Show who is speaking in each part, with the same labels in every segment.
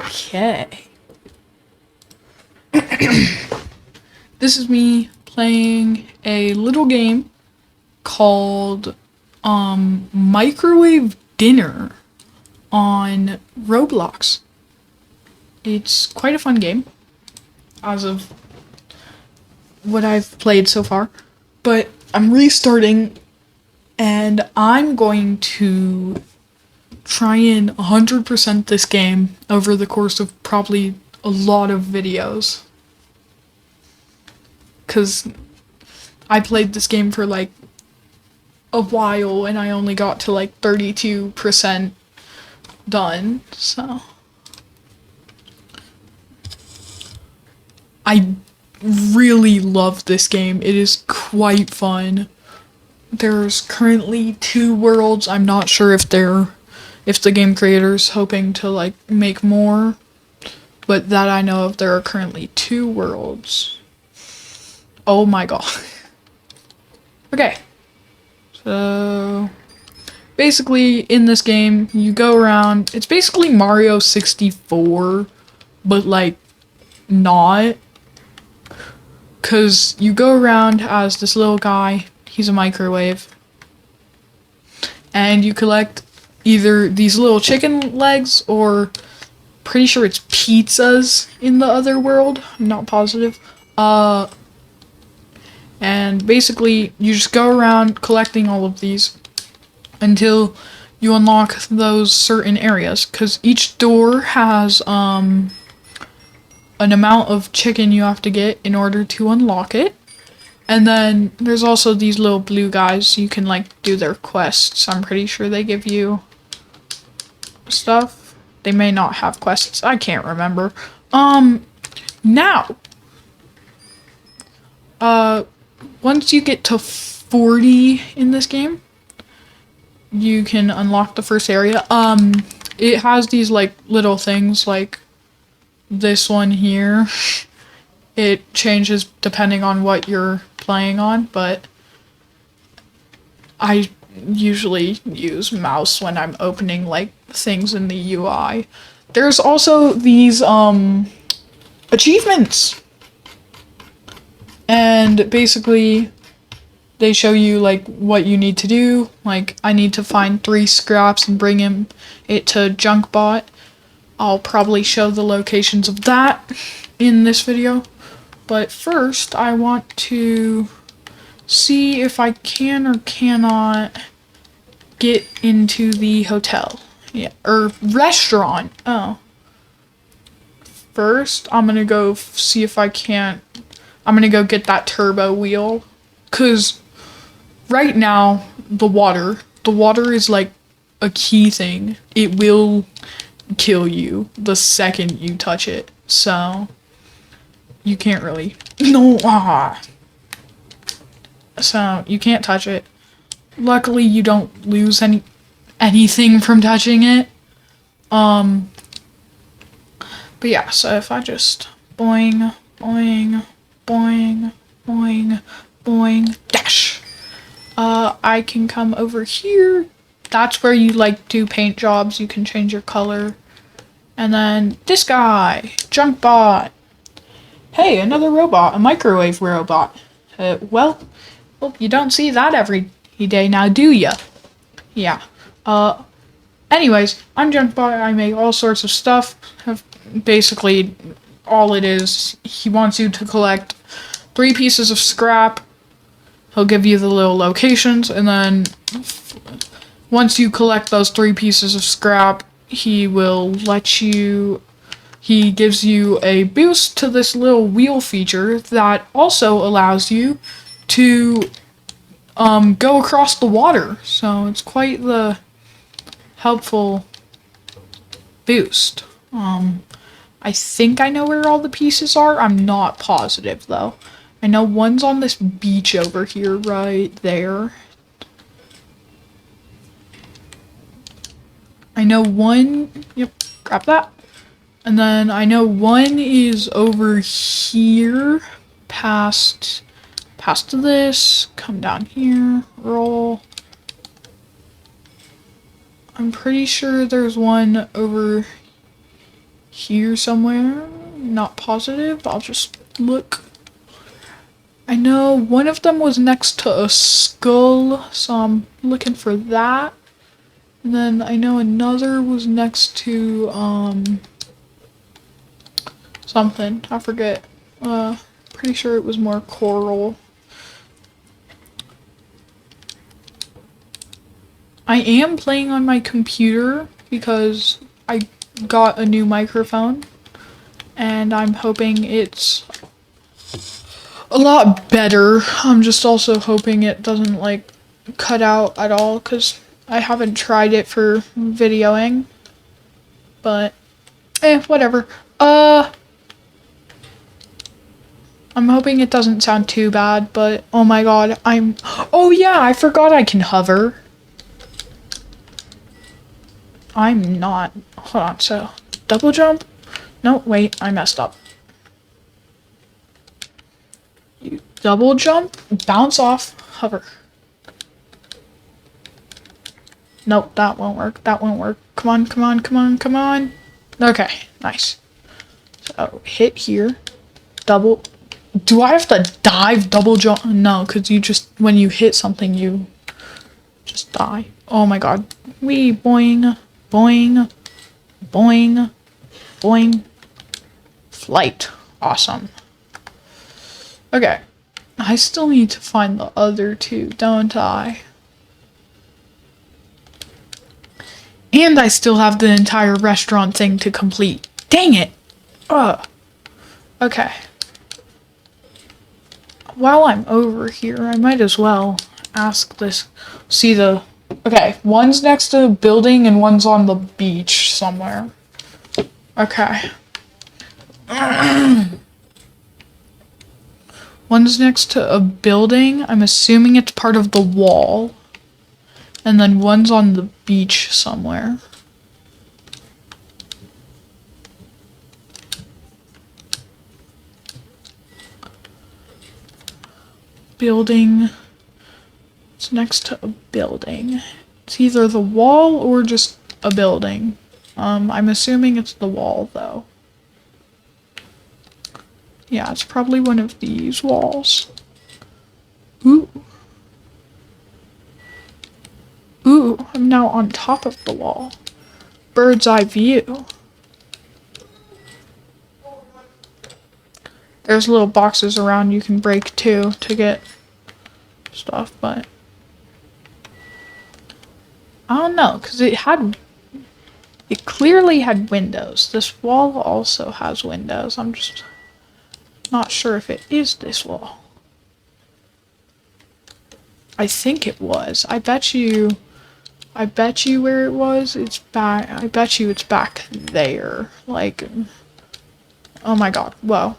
Speaker 1: Okay. This is me playing a little game called Microwave Dinner on Roblox. It's quite a fun game as of what I've played so far, but I'm restarting and I'm going to try and 100% this game over the course of probably a lot of videos. Because I played this game for like a while and I only got to like 32% done, so. I really love this game. It is quite fun. There's currently 2 worlds. I'm not sure if the game creator's hoping to like make more, but that I know of, there are currently 2 worlds. Oh my god. Okay. So basically in this game you go around, it's basically Mario 64, but like not. Cause you go around as this little guy, he's a microwave. And you collect either these little chicken legs or pretty sure it's pizzas in the other world. I'm not positive. And basically you just go around collecting all of these until you unlock those certain areas. Cause each door has an amount of chicken you have to get in order to unlock it. And then there's also these little blue guys. You can like do their quests. I'm pretty sure they give you stuff. They may not have quests. I can't remember. Now, once you get to 40 in this game, you can unlock the first area. It has these like little things like this one here. It changes depending on what you're playing on, but I usually use mouse when I'm opening like things in the UI. There's also these achievements. And basically they show you like what you need to do. Like I need to find 3 scraps and bring it to Junkbot. I'll probably show the locations of that in this video. But first, I want to see if I can or cannot get into the hotel. Yeah, or restaurant. Oh. First, I'm gonna go see if I can't. I'm gonna go get that turbo wheel. Cause right now, the water is like a key thing. It will kill you the second you touch it. So you can't really so you can't touch it. Luckily you don't lose anything from touching it. But yeah, so if I just boing boing boing boing boing dash, I can come over here. That's where you like do paint jobs. You can change your color. And then this guy, Junkbot. Hey, another robot, a microwave robot. Well, you don't see that every day now, do ya? Yeah. Anyways, I'm Junkbot. I make all sorts of stuff. Basically, all it is, he wants you to collect 3 pieces of scrap. He'll give you the little locations, and then once you collect those 3 pieces of scrap, he gives you a boost to this little wheel feature that also allows you to go across the water. So it's quite the helpful boost. I think I know where all the pieces are. I'm not positive though. I know one's on this beach over here, right there. I know one, yep, grab that. And then I know one is over here, past this, come down here, roll. I'm pretty sure there's one over here somewhere. Not positive. I'll just look. I know one of them was next to a skull, so I'm looking for that. And then I know another was next to, something. I forget. Pretty sure it was more coral. I am playing on my computer because I got a new microphone. And I'm hoping it's a lot better. I'm just also hoping it doesn't, like, cut out at all, because I haven't tried it for videoing. But, whatever. I'm hoping it doesn't sound too bad, but oh my god, oh yeah, I forgot I can hover. I'm not, hold on, so, double jump? No, wait, I messed up. You double jump, bounce off, hover. Nope, that won't work, that won't work. Come on, come on, come on, come on. Okay, nice. So, hit here, double. Do I have to dive double jump? No, because you just, when you hit something, you just die. Oh my god. Wee, boing, boing, boing, boing. Flight. Awesome. Okay. I still need to find the other two, don't I? And I still have the entire restaurant thing to complete. Dang it! Ugh. Okay. While I'm over here, I might as well ask this. See the... Okay, one's next to a building and one's on the beach somewhere. Okay. One's next to a building. I'm assuming it's part of the wall. And then one's on the beach somewhere. Building. It's next to a building. It's either the wall or just a building. I'm assuming it's the wall, though. Yeah, it's probably one of these walls. Ooh. Ooh, I'm now on top of the wall. Bird's eye view. There's little boxes around you can break too to get stuff, but I don't know, because it clearly had windows. This wall also has windows. I'm just not sure if it is this wall. I think it was. I bet you where it was, it's back. I bet you it's back there. Like, oh my god, whoa.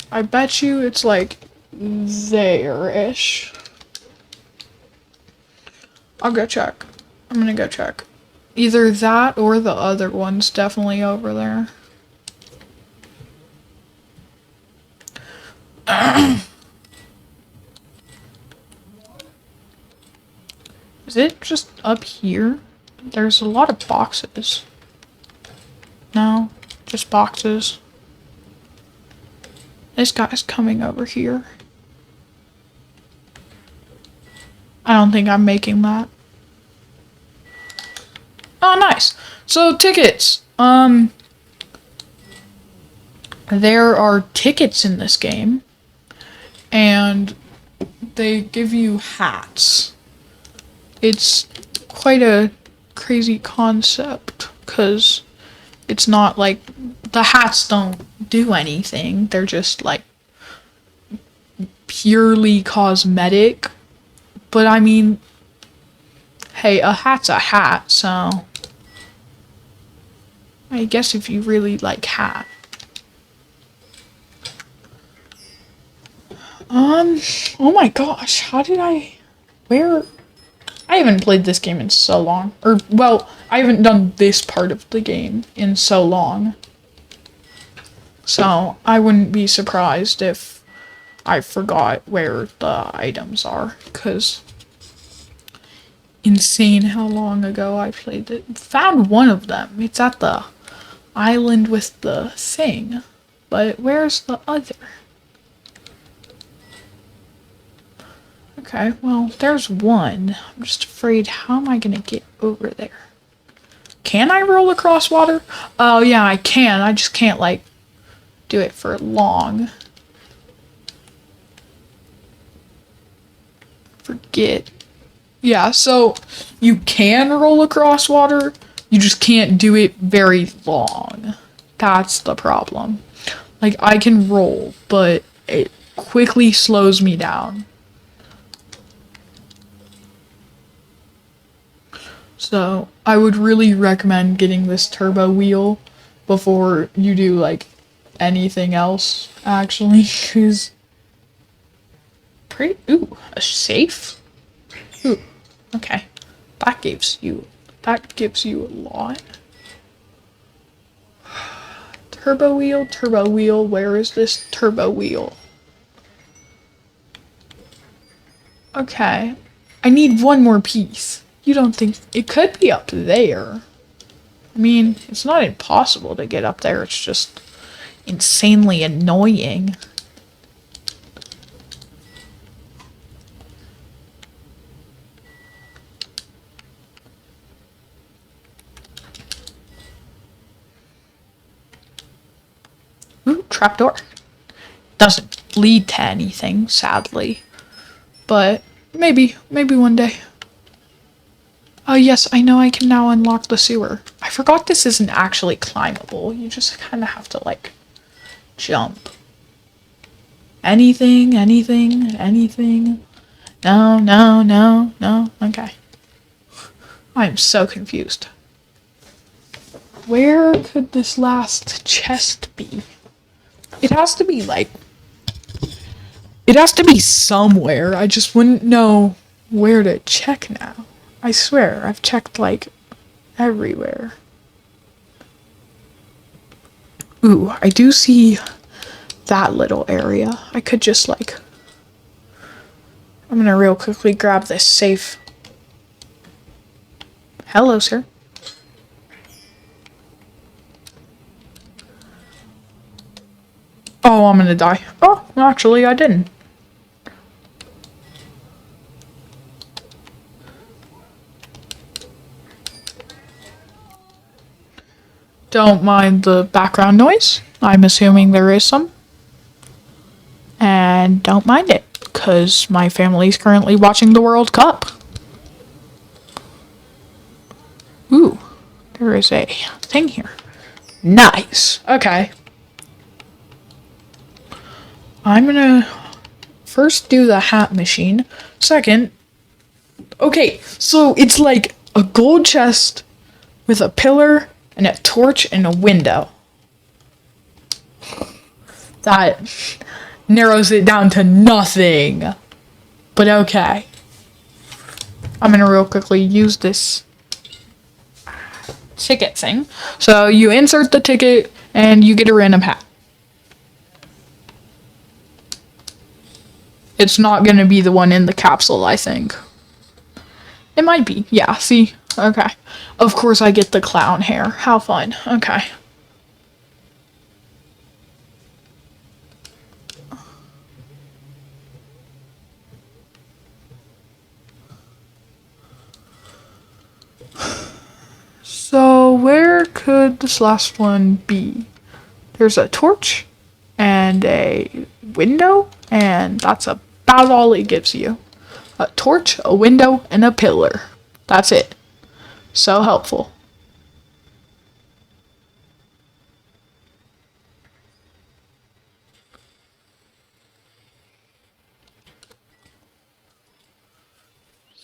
Speaker 1: I bet you it's like there-ish. I'll go check. I'm gonna go check. Either that or the other one's definitely over there. Is it just up here? There's a lot of boxes. No, just boxes. This guy's coming over here. I don't think I'm making that. Oh, nice. So, tickets. There are tickets in this game. And they give you hats. It's quite a crazy concept, because it's not like the hats don't do anything. They're just like purely cosmetic. But I mean, hey, a hat's a hat, so I guess if you really like hat. Oh my gosh, where? I haven't played this game in so long. Or, well, I haven't done this part of the game in so long. So, I wouldn't be surprised if I forgot where the items are. Because, insane how long ago I played it. Found one of them. It's at the island with the thing. But where's the other? Okay, well, there's one. I'm just afraid, how am I gonna get over there? Can I roll across water? Oh, yeah, I can. I just can't, like, do it for long. Forget. Yeah, so you can roll across water, you just can't do it very long. That's the problem. Like, I can roll, but it quickly slows me down. So, I would really recommend getting this turbo wheel before you do, like, anything else, actually, because... Ooh, a safe? Ooh, okay. That gives you a lot. Turbo wheel, where is this turbo wheel? Okay. I need one more piece. You don't think it could be up there? I mean, it's not impossible to get up there, it's just insanely annoying. Ooh, trapdoor. Doesn't lead to anything, sadly. But maybe one day. Oh yes, I know I can now unlock the sewer. I forgot this isn't actually climbable. You just kind of have to, like, jump. Anything. No. Okay. I'm so confused. Where could this last chest be? It has to be, like... It has to be somewhere. I just wouldn't know where to check now. I swear, I've checked, like, everywhere. Ooh, I do see that little area. I could just, like... I'm gonna real quickly grab this safe. Hello, sir. Oh, I'm gonna die. Oh, actually, I didn't. Don't mind the background noise. I'm assuming there is some. And don't mind it, because my family's currently watching the World Cup. Ooh, there is a thing here. Nice. Okay. I'm gonna first do the hat machine. Second, okay, so it's like a gold chest with a pillar and a torch and a window. That narrows it down to nothing. But okay. I'm gonna real quickly use this ticket thing. So you insert the ticket and you get a random hat. It's not gonna be the one in the capsule, I think. It might be. Yeah, see? Okay. Of course I get the clown hair. How fun. Okay. So where could this last one be? There's a torch and a window, and that's about all it gives you. A torch, a window, and a pillar. That's it. So helpful.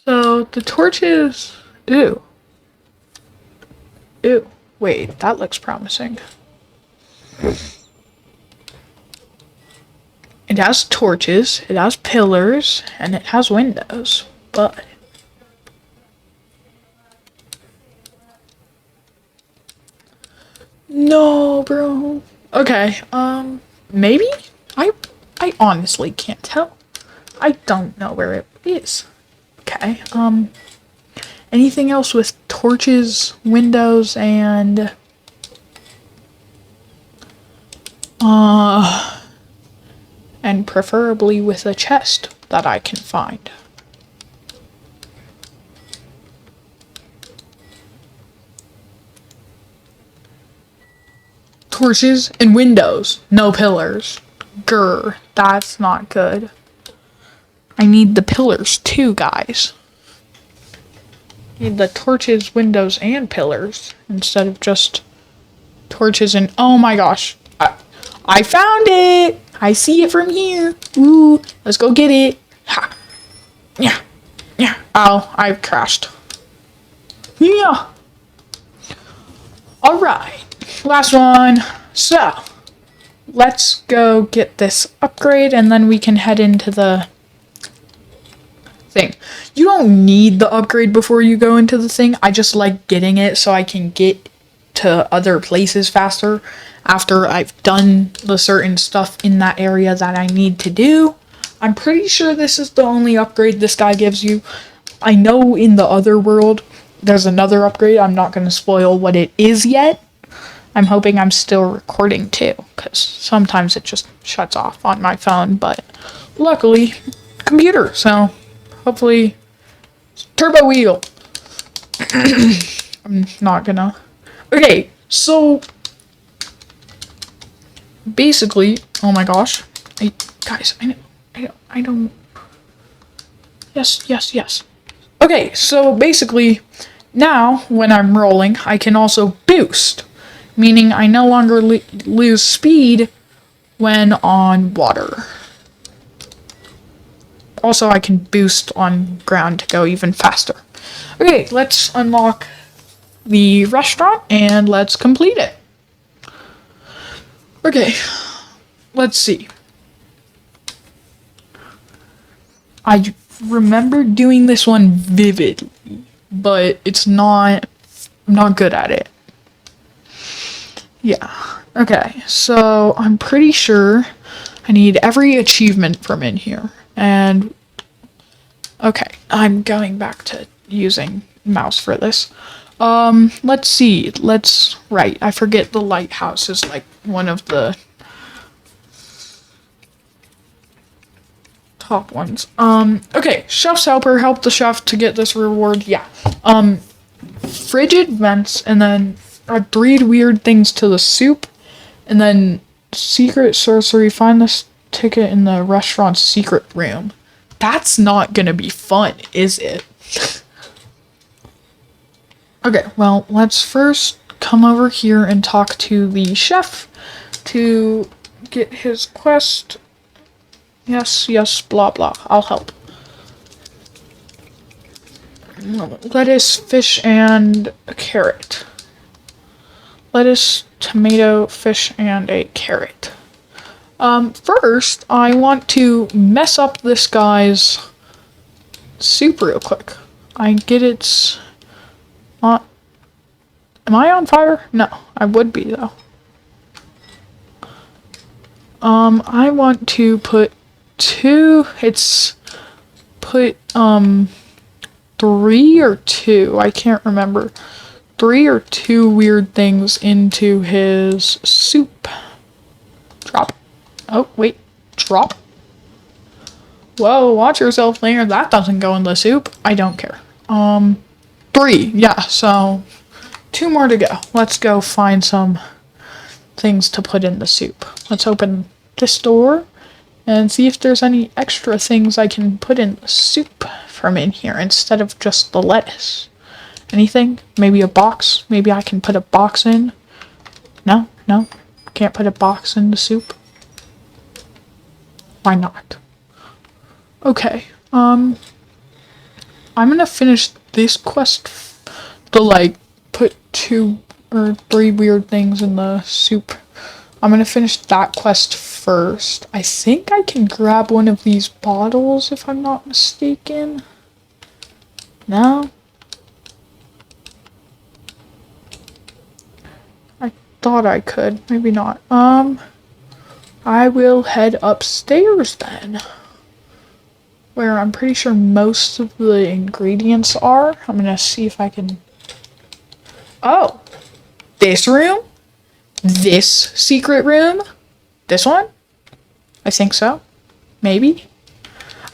Speaker 1: So the torches... Ew. Ew. Wait, that looks promising. It has torches, it has pillars, and it has windows, but... No, bro. Okay, maybe? I honestly can't tell. I don't know where it is. Okay, anything else with torches, windows, and... And preferably with a chest that I can find. Torches and windows, no pillars. Grr, that's not good. I need the pillars too, guys. Need the torches, windows, and pillars instead of just torches and... Oh my gosh. I found it! I see it from here. Ooh, let's go get it. Ha. Yeah. Yeah. Oh, I've crashed. Yeah. Alright. Last one. So, let's go get this upgrade and then we can head into the thing. You don't need the upgrade before you go into the thing. I just like getting it so I can get to other places faster after I've done the certain stuff in that area that I need to do. I'm pretty sure this is the only upgrade this guy gives you. I know in the other world there's another upgrade. I'm not going to spoil what it is yet. I'm hoping I'm still recording too, because sometimes it just shuts off on my phone, but luckily, computer, so hopefully, turbo wheel. I'm not gonna. Okay, so basically, oh my gosh, guys, I don't. Yes. Okay, so basically, now when I'm rolling, I can also boost, meaning I no longer lose speed when on water. Also, I can boost on ground to go even faster. Okay, let's unlock the restaurant and let's complete it. Okay, let's see. I remember doing this one vividly, but I'm not good at it. Yeah. Okay, so I'm pretty sure I need every achievement from in here. And okay, I'm going back to using mouse for this. Let's see. Right, I forget the lighthouse is like one of the top ones. Okay, chef's helper, help the chef to get this reward. Yeah. Frigid vents, and then breed weird things to the soup, and then secret sorcery, find this ticket in the restaurant's secret room. That's not gonna be fun, is it? Okay, well, let's first come over here and talk to the chef to get his quest. Yes, blah blah, I'll help. Lettuce, fish, and a carrot. Lettuce, tomato, fish, and a carrot. First, I want to mess up this guy's soup real quick. I get its... am I on fire? No, I would be, though. I want to put three or two, I can't remember. 3 or 2 weird things into his soup. Drop. Oh, wait. Drop. Whoa, watch yourself there. That doesn't go in the soup. I don't care. 3. Yeah, so 2 more to go. Let's go find some things to put in the soup. Let's open this door and see if there's any extra things I can put in the soup from in here instead of just the lettuce. Anything? Maybe a box? Maybe I can put a box in? No? Can't put a box in the soup? Why not? Okay, I'm gonna finish this quest to, put 2 or 3 weird things in the soup. I'm gonna finish that quest first. I think I can grab one of these bottles if I'm not mistaken. No? Thought I could, maybe not. I will head upstairs then, where I'm pretty sure most of the ingredients are. I'm gonna see if I can... Oh! This room? This secret room? This one? I think so. Maybe?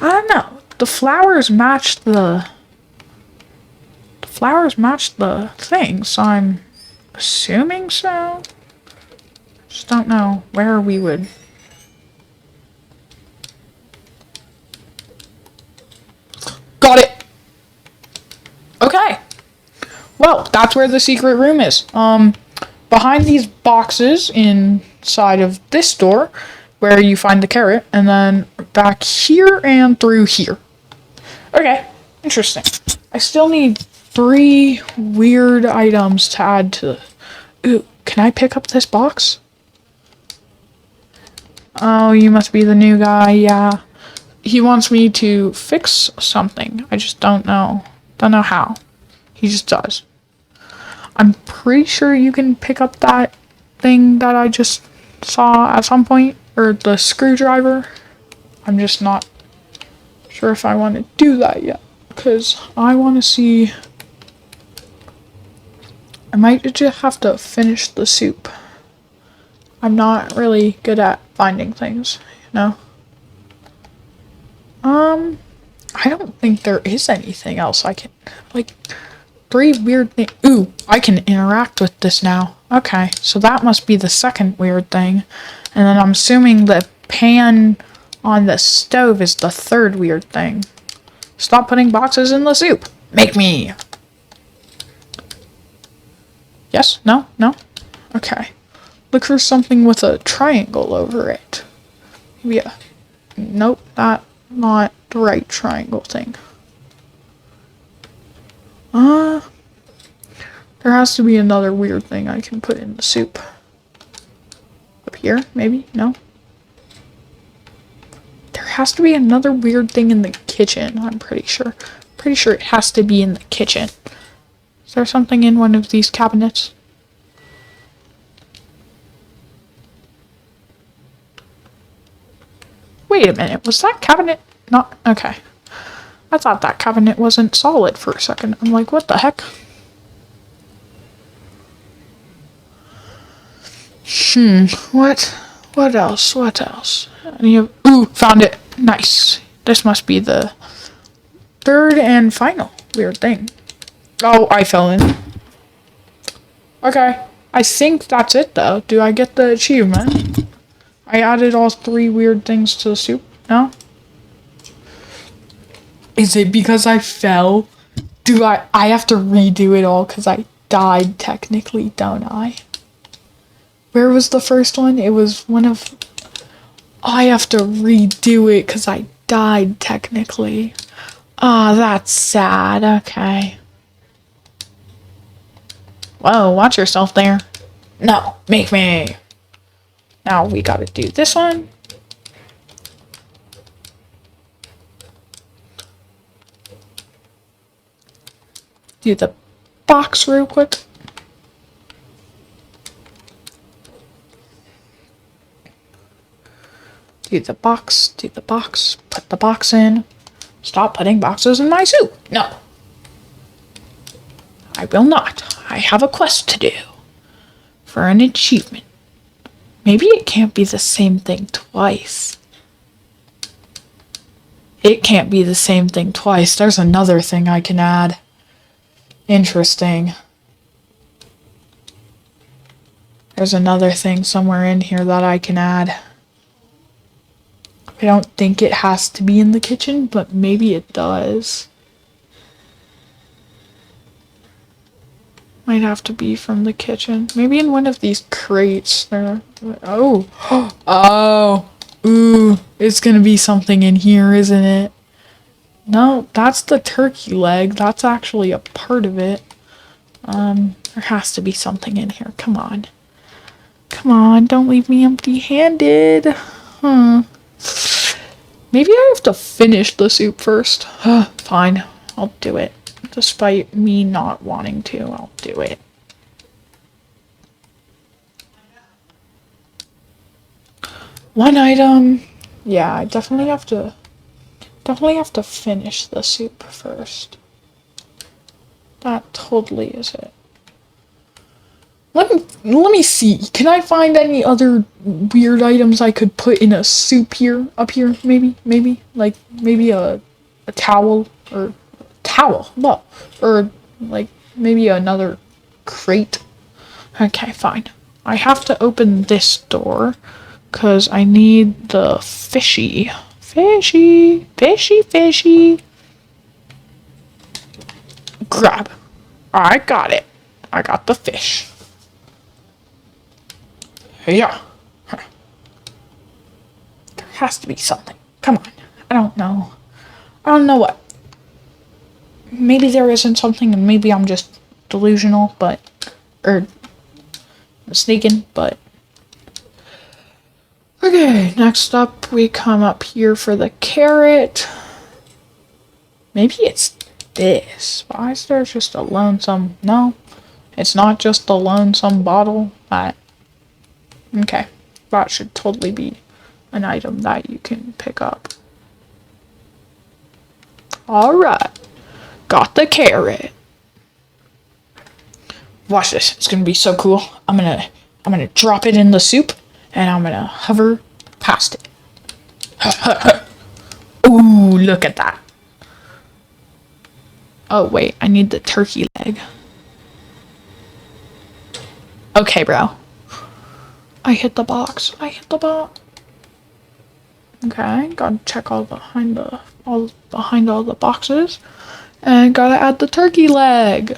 Speaker 1: I don't know. The flowers match the thing, so I'm assuming so. Just don't know where we would. Got it! Okay. Well, that's where the secret room is. Behind these boxes inside of this door, where you find the carrot, and then back here and through here. Okay, interesting. I still need 3 weird items to add to. Ooh, can I pick up this box? Oh, you must be the new guy, yeah. He wants me to fix something. I just don't know. Don't know how. He just does. I'm pretty sure you can pick up that thing that I just saw at some point. Or the screwdriver. I'm just not sure if I want to do that yet. Because I want to see. I might just have to finish the soup. I'm not really good at finding things, you know? I don't think there is anything else I can, like, 3 weird things. Ooh, I can interact with this now. Okay, so that must be the second weird thing. And then I'm assuming the pan on the stove is the 3rd weird thing. Stop putting boxes in the soup. Make me. Yes? No? No? Okay. Look for something with a triangle over it. Yeah. Nope, that's not the right triangle thing. There has to be another weird thing I can put in the soup. Up here, maybe? No? There has to be another weird thing in the kitchen, I'm pretty sure. Pretty sure it has to be in the kitchen. Is there something in one of these cabinets? Wait a minute, was that cabinet not... Okay. I thought that cabinet wasn't solid for a second. I'm like, what the heck? What else? What else? Ooh, found it. Nice. This must be the 3rd and final weird thing. Oh, I fell in. Okay. I think that's it, though. Do I get the achievement? I added all 3 weird things to the soup. No? Is it because I fell? Do I have to redo it all because I died technically, don't I? Where was the first one? It was one of... I have to redo it because I died technically. Ah, that's sad. Okay. Whoa, watch yourself there. No, make me. Now we gotta do this one. Do the box real quick. Do the box, put the box in. Stop putting boxes in my soup. No. I will not. I have a quest to do. For an achievement. Maybe it can't be the same thing twice. It can't be the same thing twice. There's another thing I can add. Interesting. There's another thing somewhere in here that I can add. I don't think it has to be in the kitchen, but maybe it does. Might have to be from the kitchen. Maybe in one of these crates. There. Oh. Oh. Ooh. It's gonna be something in here, isn't it? No, that's the turkey leg. That's actually a part of it. There has to be something in here. Come on. Come on, don't leave me empty-handed. Maybe I have to finish the soup first. Fine, I'll do it. Despite me not wanting to, I'll do it. One item. Yeah, I definitely have to finish the soup first. That totally is it. let me see. Can I find any other weird items I could put in a soup here, up here, maybe, like, maybe a towel, or towel, no, or, like, maybe another crate. Okay, fine. I have to open this door, because I need the fishy. Fishy. Grab. I got it. I got the fish. Yeah. There has to be something. Come on. I don't know. I don't know what. Maybe there isn't something and maybe I'm just delusional, or mistaken, but. Okay, next up we come up here for the carrot. Maybe it's this. Why is there just a lonesome? No, it's not just a lonesome bottle. Okay, that should totally be an item that you can pick up. Alright, got the carrot. Watch this, it's gonna be so cool. I'm gonna drop it in the soup, and I'm gonna hover past it. Ooh, look at that. Oh, wait, I need the turkey leg. Okay, bro. I hit the box. Okay, gotta check all behind all the boxes. And gotta add the turkey leg.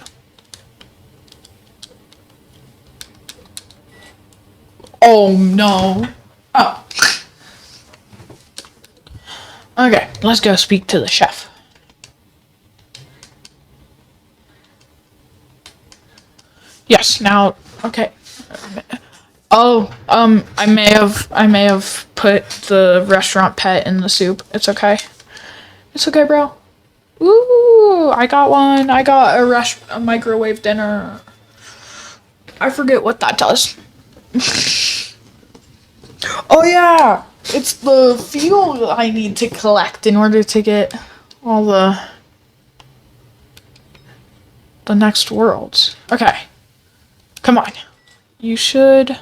Speaker 1: Oh, no. Oh. Okay, let's go speak to the chef. Yes, now, okay. Oh, I may have put the restaurant pet in the soup. It's okay. It's okay, bro. Ooh, I got one. I got a microwave dinner. I forget what that does. Oh yeah, it's the fuel I need to collect in order to get all the next worlds. Okay. Come on. You should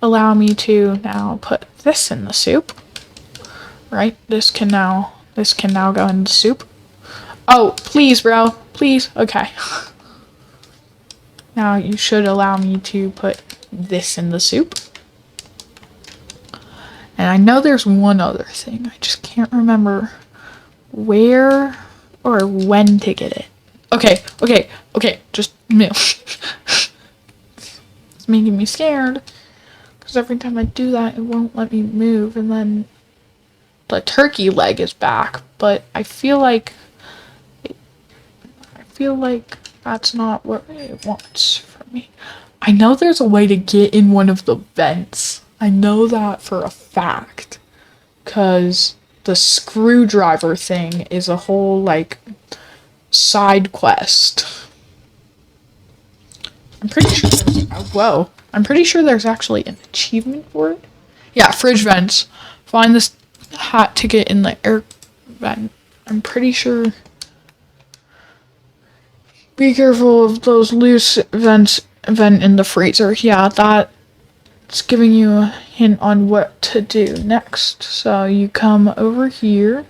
Speaker 1: allow me to now put this in the soup. Right? This can now go in the soup. Oh, please, bro. Please. Okay. Now you should allow me to put this in the soup. And I know there's one other thing. I just can't remember where or when to get it. Okay. Just it's making me scared. Because every time I do that, it won't let me move. And then the turkey leg is back. But I feel like that's not what it wants from me. I know there's a way to get in one of the vents. I know that for a fact. Because the screwdriver thing is a whole, like, side quest. I'm pretty sure there's actually an achievement for it. Yeah, fridge vents. Find this hot ticket in the air vent. I'm pretty sure. Be careful of those loose vent in the freezer. Yeah, that's giving you a hint on what to do next. So you come over here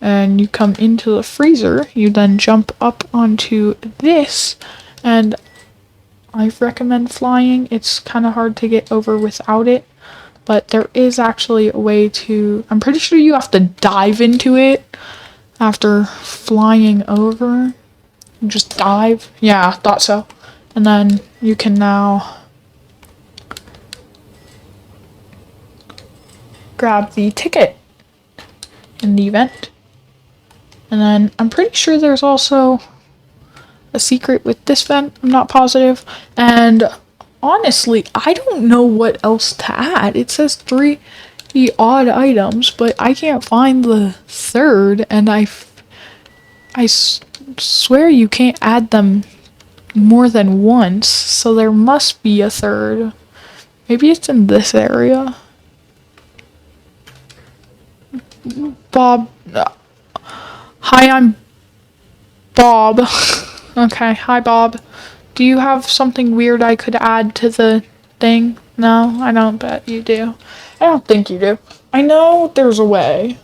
Speaker 1: and you come into the freezer. You then jump up onto this, and I recommend flying. It's kind of hard to get over without it, but there is actually a way to. I'm pretty sure you have to dive into it after flying over. Just dive. Yeah, thought so. And then you can now grab the ticket in the event. And then I'm pretty sure there's also a secret with this vent. I'm not positive. And honestly, I don't know what else to add. It says 3 odd items, but I can't find the third, and I swear you can't add them more than once, so there must be a third. Maybe it's in this area. Bob. Hi, I'm Bob. Okay, hi Bob. Do you have something weird I could add to the thing? No, I don't bet you do. I don't think you do. I know there's a way.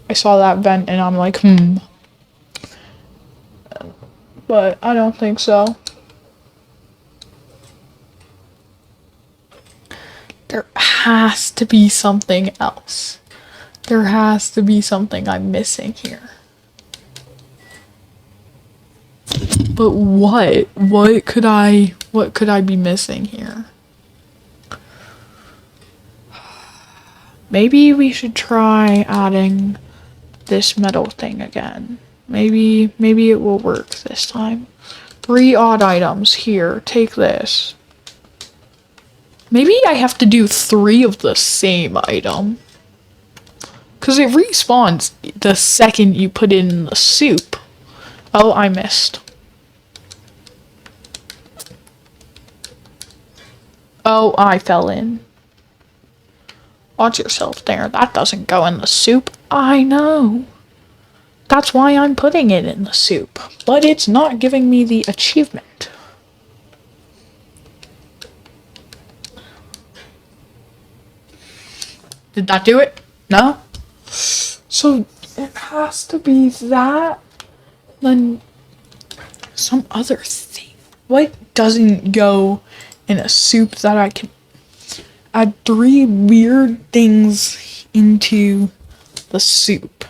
Speaker 1: I saw that vent and I'm like, but I don't think so. There has to be something else. There has to be something I'm missing here. But what? What could I be missing here? Maybe we should try adding this metal thing again. Maybe it will work this time. 3 odd items. Here, take this. Maybe I have to do 3 of the same item. Because it respawns the second you put it in the soup. Oh, I missed. Oh, I fell in. Watch yourself there. That doesn't go in the soup. I know. That's why I'm putting it in the soup. But it's not giving me the achievement. Did that do it? No? So it has to be that. Then some other thing. What doesn't go in a soup that I can add 3 weird things into the soup?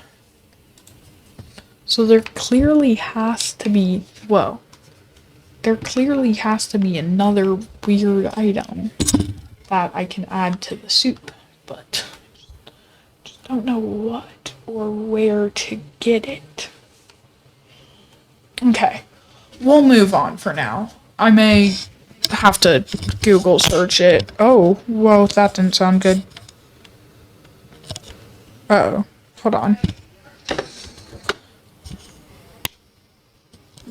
Speaker 1: So there clearly has to be, whoa. There clearly has to be another weird item that I can add to the soup, but just don't know what or where to get it. Okay, we'll move on for now. I may have to Google search it. Oh, whoa, that didn't sound good. Uh-oh, hold on.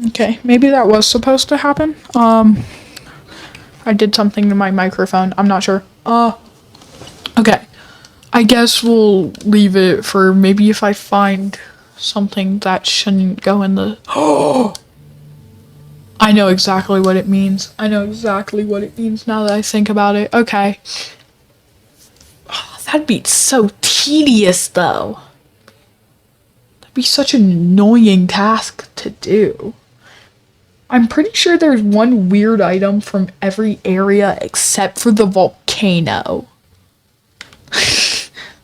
Speaker 1: Okay, maybe that was supposed to happen. I did something to my microphone. I'm not sure. Okay. I guess we'll leave it for maybe if I find something that shouldn't go in the... Oh! I know exactly what it means. I know exactly what it means now that I think about it. Okay. Oh, that'd be so tedious, though. That'd be such an annoying task to do. I'm pretty sure there's one weird item from every area except for the volcano.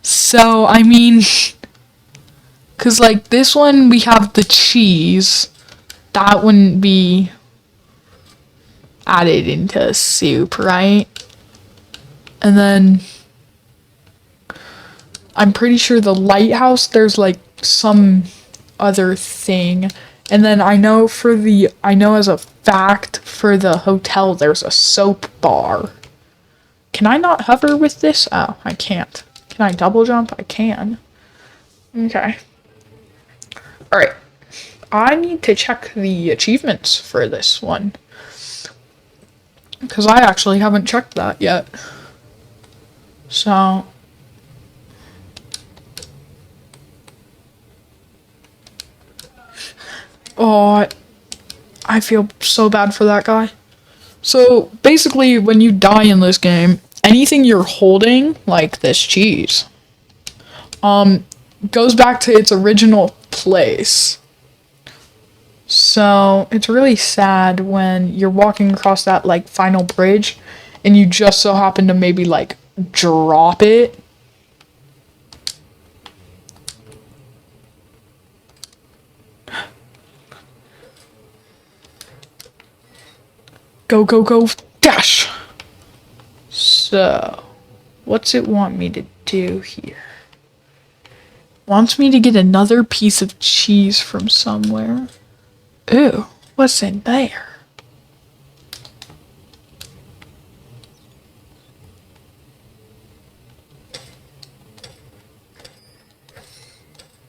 Speaker 1: So, I mean... Because, like, this one, we have the cheese. That wouldn't be added into soup, right? And then... I'm pretty sure the lighthouse, there's, like, some other thing. And then I know as a fact for the hotel there's a soap bar. Can I not hover with this? Oh, I can't. Can I double jump? I can. Okay. Alright. I need to check the achievements for this one. Because I actually haven't checked that yet. So... Oh, I feel so bad for that guy. So, basically, when you die in this game, anything you're holding, like this cheese, goes back to its original place. So, it's really sad when you're walking across that, like, final bridge, and you just so happen to maybe, like, drop it. Go, go, go, dash! So, what's it want me to do here? Wants me to get another piece of cheese from somewhere. Ooh, what's in there?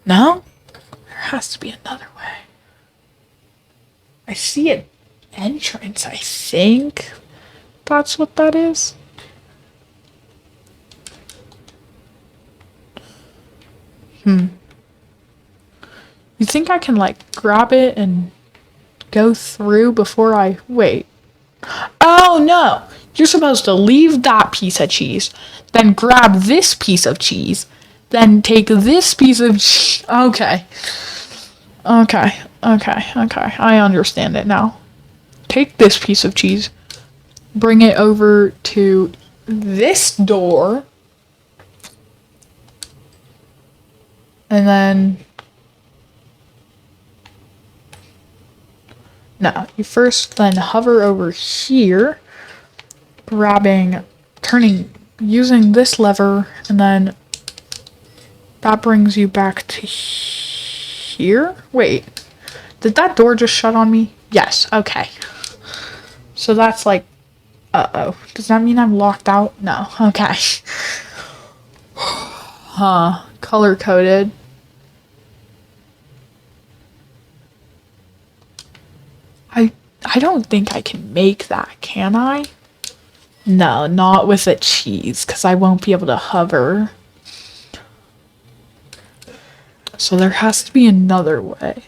Speaker 1: No? There has to be another way. I see an entrance, I think. That's what that is. You think I can, like, grab it and go through before I... Wait. Oh no! You're supposed to leave that piece of cheese, then grab this piece of cheese, then take this piece of cheese. Okay. Okay. I understand it now. Take this piece of cheese, bring it over to this door, and then. No, you first then hover over here, using this lever, and then that brings you back to here? Wait, did that door just shut on me? Yes, okay. So that's like, uh-oh. Does that mean I'm locked out? No, okay. Huh, color-coded. I don't think I can make that, can I? No, not with a cheese, because I won't be able to hover. So there has to be another way.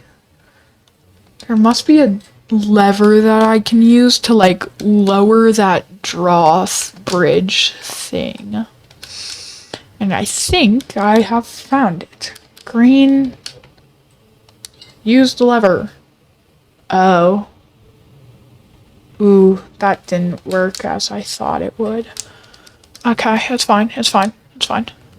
Speaker 1: There must be a lever that I can use to, like, lower that drawbridge thing. And I think I have found it. Green. Use the lever. Oh. Ooh, that didn't work as I thought it would. Okay, it's fine.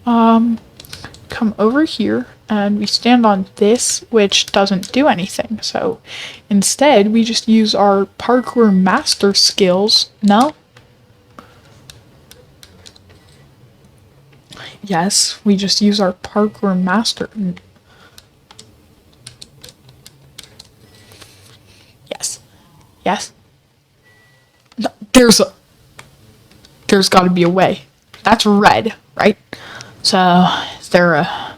Speaker 1: Come over here, and we stand on this, which doesn't do anything. So, instead, we just use our parkour master skills. No? Yes, we just use our parkour master. Yes. No, there's got to be a way. That's red, right? So, is there a...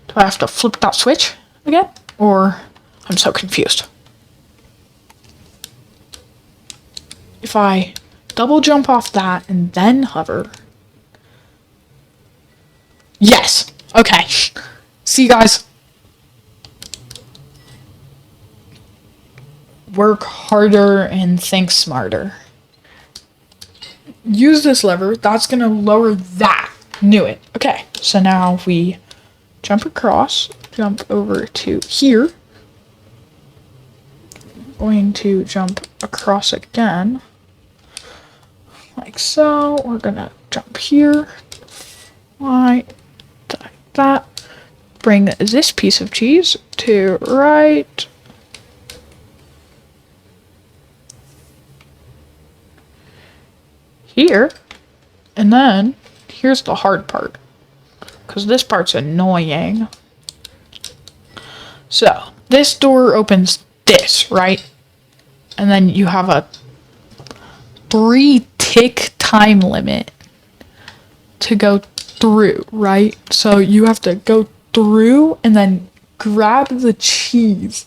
Speaker 1: Do I have to flip that switch again? Or... I'm so confused. If I double jump off that and then hover... Yes! Okay. See you guys. Work harder and think smarter. Use this lever. That's going to lower that. Knew it. Okay. So now we jump across. Jump over to here. Going to jump across again. Like so. We're going to jump here. Like that. Bring this piece of cheese to right. Here. And then here's the hard part. Because this part's annoying. So, this door opens this, right? And then you have a 3-tick time limit to go through, right? So you have to go through and then grab the cheese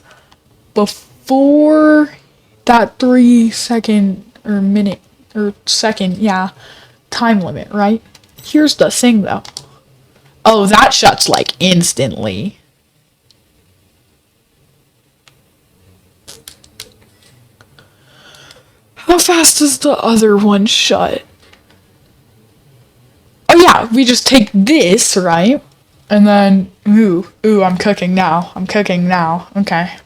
Speaker 1: before that 3-second or minute or second, time limit, right? Here's the thing though. Oh, that shuts like instantly. How fast does the other one shut? Oh yeah, we just take this, right? And then, ooh, I'm cooking now. Okay.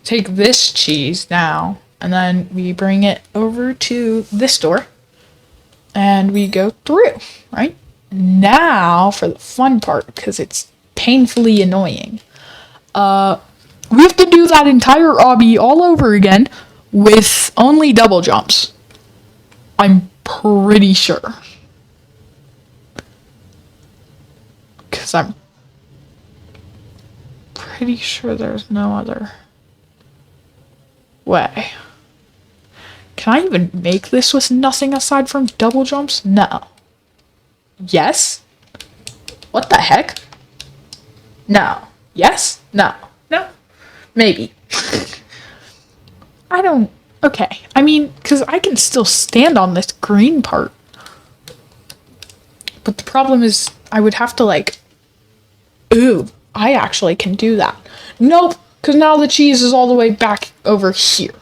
Speaker 1: Take this cheese now, and then we bring it over to this door, and we go through, right? Now for the fun part, because it's painfully annoying. We have to do that entire obby all over again with only double jumps. I'm pretty sure. Because I'm pretty sure there's no other way. Can I even make this with nothing aside from double jumps? No. Yes? What the heck? No. Yes? No. No? Maybe. I don't... Okay. I mean, because I can still stand on this green part. But the problem is, I would have to, like... Ooh, I actually can do that. Nope, because now the cheese is all the way back over here.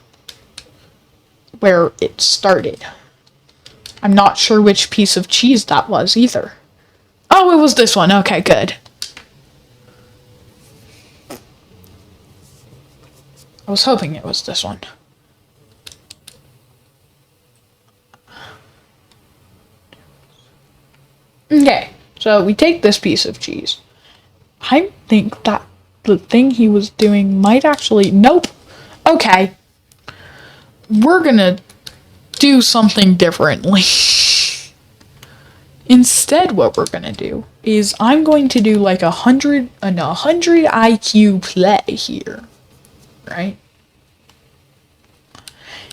Speaker 1: where it started. I'm not sure which piece of cheese that was either. Oh, it was this one. Okay, good. I was hoping it was this one. Okay, so we take this piece of cheese. I think that the thing he was doing might actually... Nope. Okay. We're gonna do something differently. Instead, what we're gonna do is I'm going to do like 100 IQ play here. Right?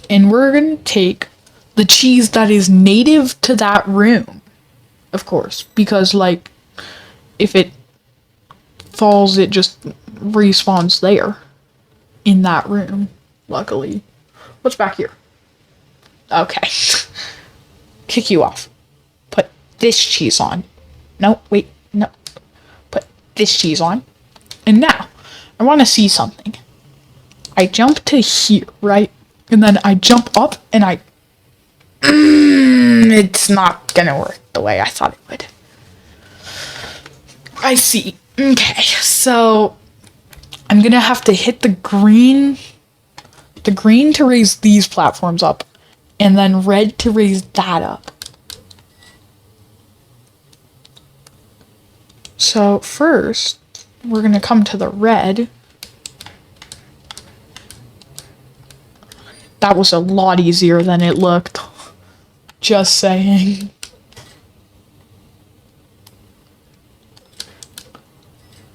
Speaker 1: And we're gonna take the cheese that is native to that room. Of course. Because, like, if it falls, it just respawns there. In that room. Luckily. What's back here? Okay. Kick you off. Put this cheese on. No, wait. No. Put this cheese on. And now, I want to see something. I jump to here, right? And then I jump up and I... it's not gonna work the way I thought it would. I see. Okay, so... I'm gonna have to hit the green to raise these platforms up, and then red to raise that up. So first, we're gonna come to the red. That was a lot easier than it looked. Just saying.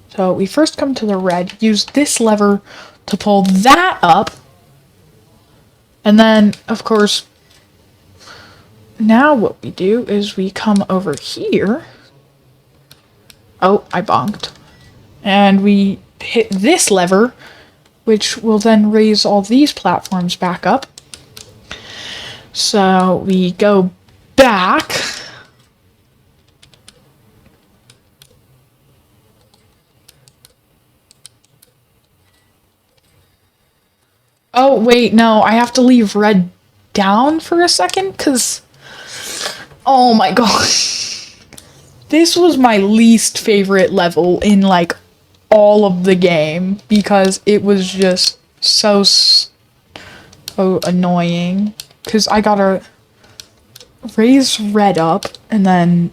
Speaker 1: So we first come to the red, use this lever to pull that up. And then, of course, now what we do is we come over here. Oh, I bonked. And we hit this lever, which will then raise all these platforms back up. So we go back. Oh, wait, no, I have to leave red down for a second, because... Oh my gosh. This was my least favorite level in, like, all of the game, because it was just so annoying. Because I gotta raise red up, and then...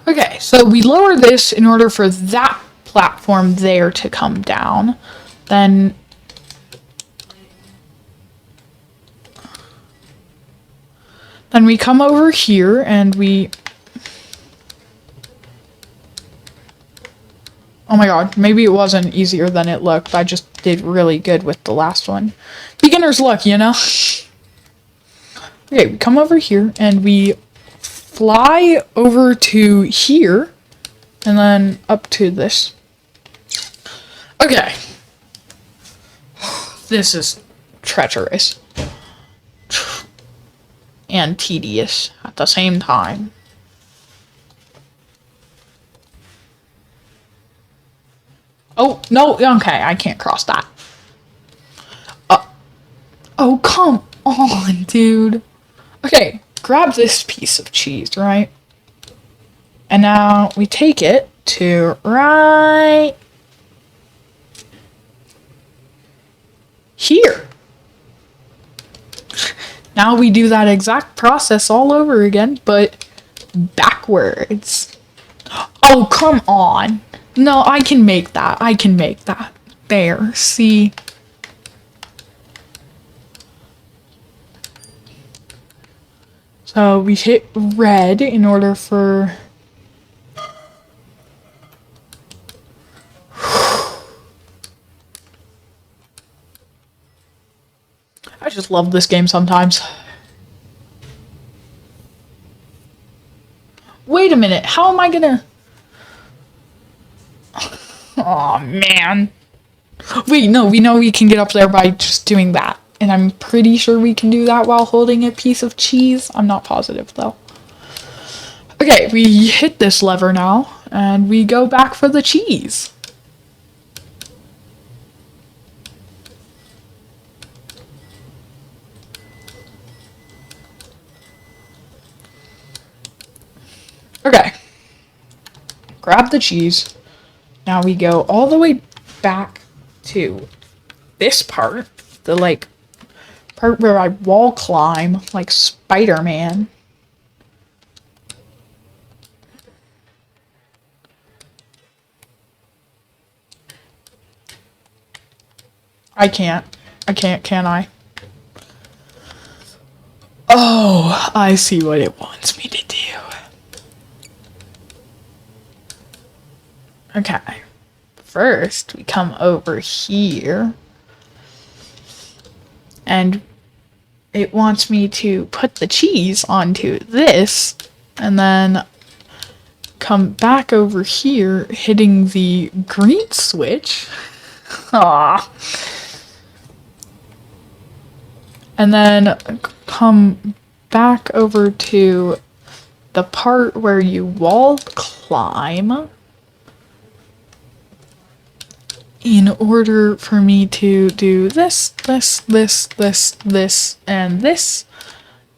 Speaker 1: Okay, so we lower this in order for that platform there to come down. Then we come over here and we... Oh my god, maybe it wasn't easier than it looked. I just did really good with the last one. Beginner's luck, you know? Okay, we come over here and we fly over to here, and then up to this. Okay. This is treacherous. And tedious at the same time. Oh, no, okay, I can't cross that. Oh, come on, dude. Okay. Grab this piece of cheese, right? And now we take it to right here. Now we do that exact process all over again, but backwards. Oh, come on. No, I can make that. I can make that. There, see? So we hit red in order for... I just love this game sometimes. Wait a minute, how am I gonna... Oh man. Wait, no, we know we can get up there by just doing that. And I'm pretty sure we can do that while holding a piece of cheese. I'm not positive, though. Okay, we hit this lever now, And we go back for the cheese. Okay. Grab the cheese. Now we go all the way back to this part. The, like, part where I wall climb like Spider-Man. I can't, can I? Oh, I see what it wants me to do. Okay. First, we come over here. And it wants me to put the cheese onto this. And then come back over here, hitting the green switch. Aww. And then come back over to the part where you wall climb in order for me to do this, and this.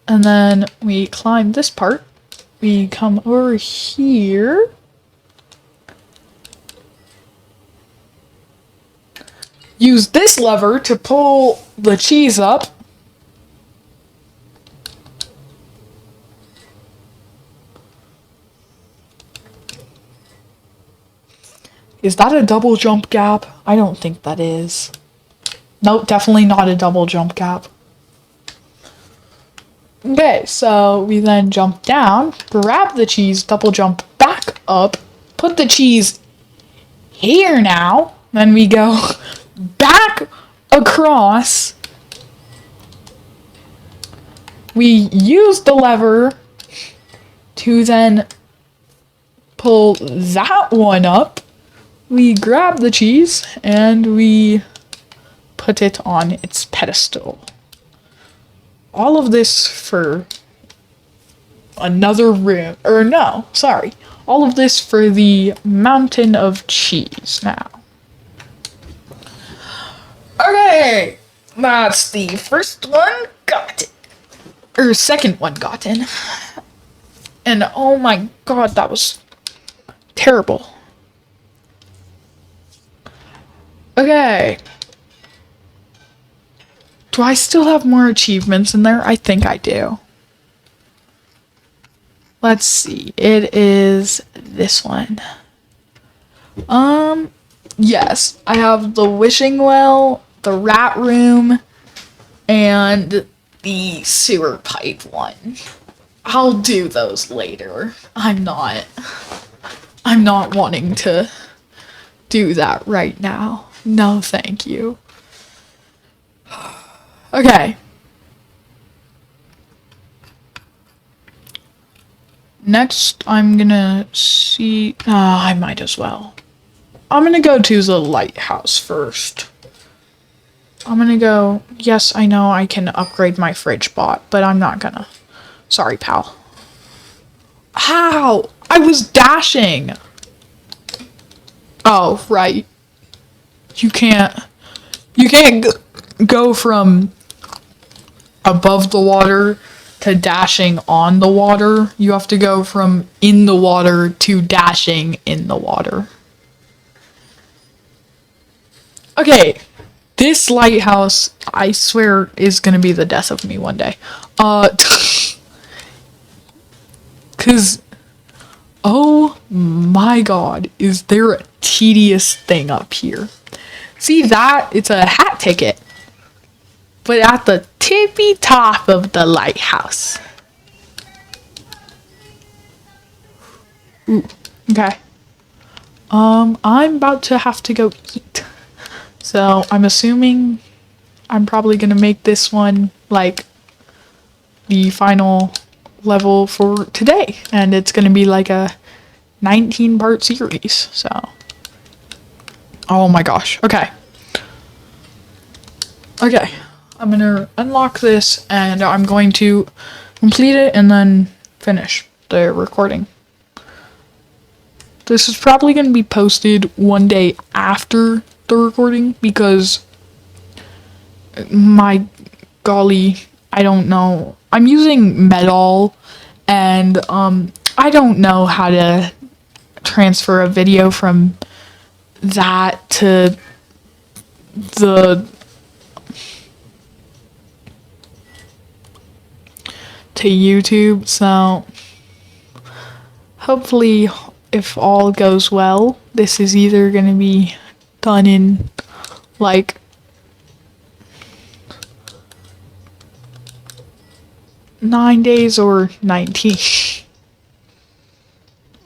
Speaker 1: And then we climb this part. We come over here. Use this lever to pull the cheese up. Is that a double jump gap? I don't think that is. Nope, definitely not a double jump gap. Okay, so we then jump down, grab the cheese, double jump back up, put the cheese here now, then we go back across. We use the lever to then pull that one up. We grab the cheese and we put it on its pedestal. All of this for another room, or no, sorry. All of this for the mountain of cheese now. Okay, that's the first one gotten. Or second one gotten. And oh my god, that was terrible. Okay. Do I still have more achievements in there? I think I do. Let's see. It is this one. Yes. I have the wishing well, the rat room, and the sewer pipe one. I'll do those later. I'm not wanting to do that right now. No, thank you. Okay. Next, I'm gonna see... I might as well. I'm gonna go to the lighthouse first. I'm gonna go... Yes, I know I can upgrade my fridge bot, but I'm not gonna. Sorry, pal. How? I was dashing! Oh, right. You can't go from above the water to dashing on the water. You have to go from in the water to dashing in the water. Okay, this lighthouse, I swear, is gonna be the death of me one day. 'Cause, oh my god, is there a tedious thing up here? See that? It's a hat ticket. But at the tippy top of the lighthouse. Ooh, okay. I'm about to have to go eat. So I'm assuming I'm probably gonna make this one like the final level for today. And it's gonna be like a 19-part series, so. Oh my gosh, okay. Okay, I'm gonna unlock this and I'm going to complete it and then finish the recording. This is probably going to be posted one day after the recording because my golly, I don't know. I'm using Medal and I don't know how to transfer a video from that to the to YouTube, so hopefully if all goes well, this is either going to be done in like 9 days or 19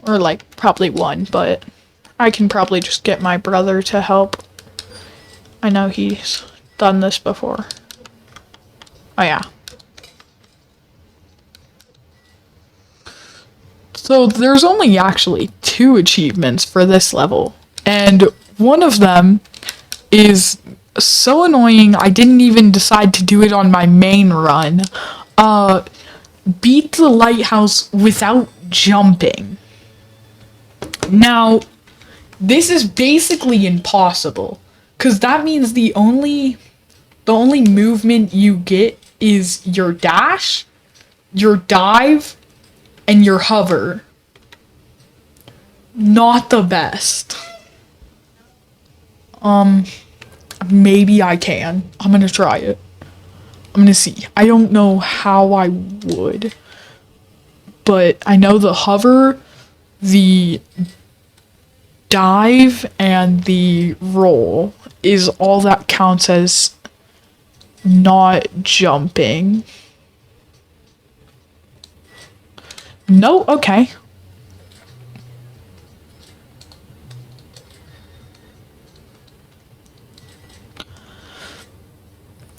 Speaker 1: or like probably one, but I can probably just get my brother to help. I know he's done this before. Oh yeah. So there's only actually 2 achievements for this level, and one of them is so annoying I didn't even decide to do it on my main run. Beat the lighthouse without jumping. Now, this is basically impossible, because that means the only movement you get is your dash, your dive, and your hover. Not the best. Maybe I can. I'm gonna try it. I'm gonna see. I don't know how I would, but I know the hover, the dive, and the roll is all that counts as not jumping. No, okay.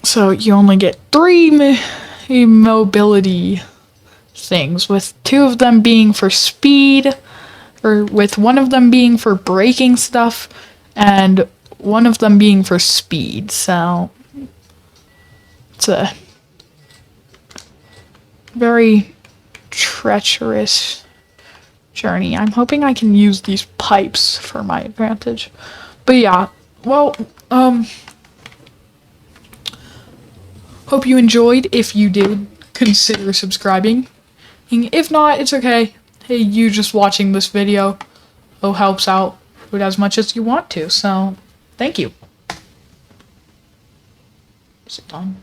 Speaker 1: So you only get 3 mobility things, with 2 of them being for speed, or with 1 of them being for breaking stuff, and 1 of them being for speed, so it's a very treacherous journey. I'm hoping I can use these pipes for my advantage. But yeah, well, hope you enjoyed. If you did, consider subscribing. If not, it's okay. Hey, you just watching this video helps out with as much as you want to, so thank you. Is it done?